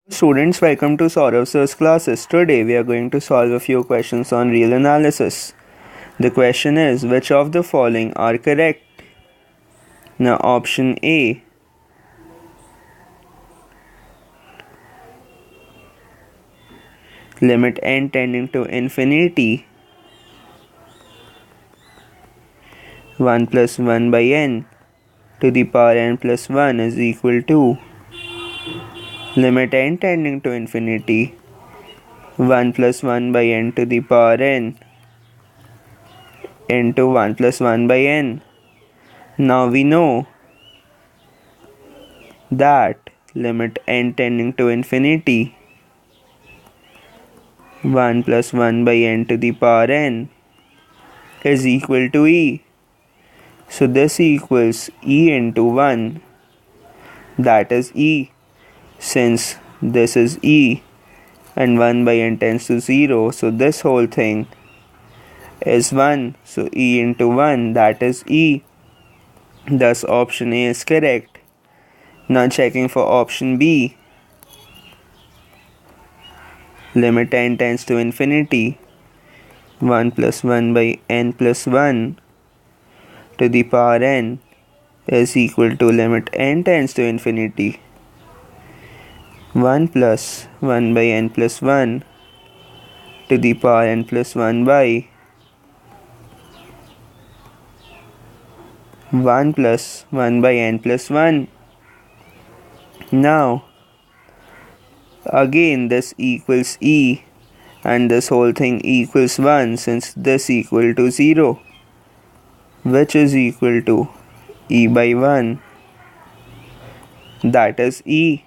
Students, welcome to SOURAV Sir's classes. Today we are going to solve a few questions on real analysis. The question is, which of the following are correct? Now option A, limit n tending to infinity 1 plus 1 by n to the power n plus 1 is equal to limit n tending to infinity 1 plus 1 by n to the power n into 1 plus 1 by n. Now we know that limit n tending to infinity 1 plus 1 by n to the power n is equal to e. So this equals e into 1, that is e. Since this is e and 1 by n tends to 0, so this whole thing is 1. So e into 1, that is e. Thus option A is correct. Now checking for option B. Limit n tends to infinity 1 plus 1 by n plus 1 to the power n is equal to limit n tends to infinity 1 plus 1 by n plus 1 to the power n plus 1 by 1 plus 1 by n plus 1. Now again this equals e and this whole thing equals 1 since this equal to 0, which is equal to e by 1, that is e.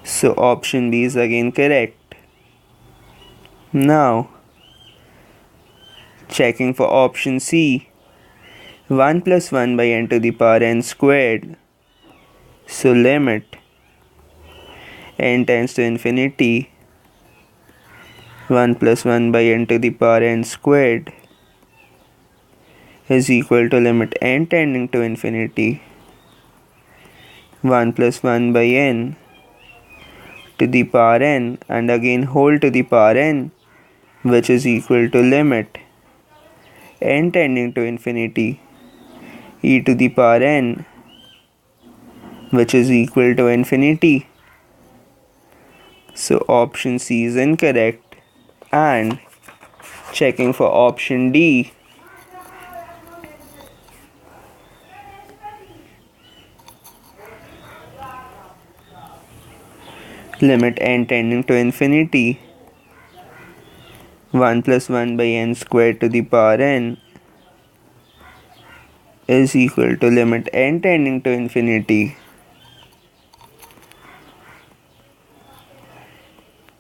So option B is again correct. Now checking for option C. 1 plus 1 by n to the power n squared. So limit n tends to infinity 1 plus 1 by n to the power n squared is equal to limit n tending to infinity 1 plus 1 by n to the power n and again whole to the power n, which is equal to limit n tending to infinity e to the power n, which is equal to infinity. So option C is incorrect. And checking for option D. Limit n tending to infinity 1 plus 1 by n squared to the power n is equal to limit n tending to infinity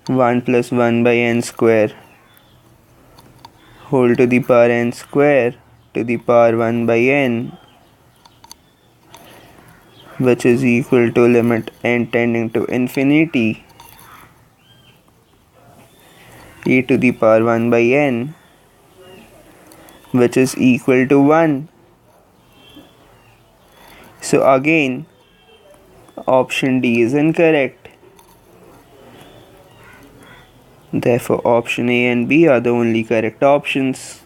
1 plus 1 by n square whole to the power n square to the power 1 by n, which is equal to limit n tending to infinity e to the power 1 by n, which is equal to 1. So again option D is incorrect. Therefore option A and B are the only correct options.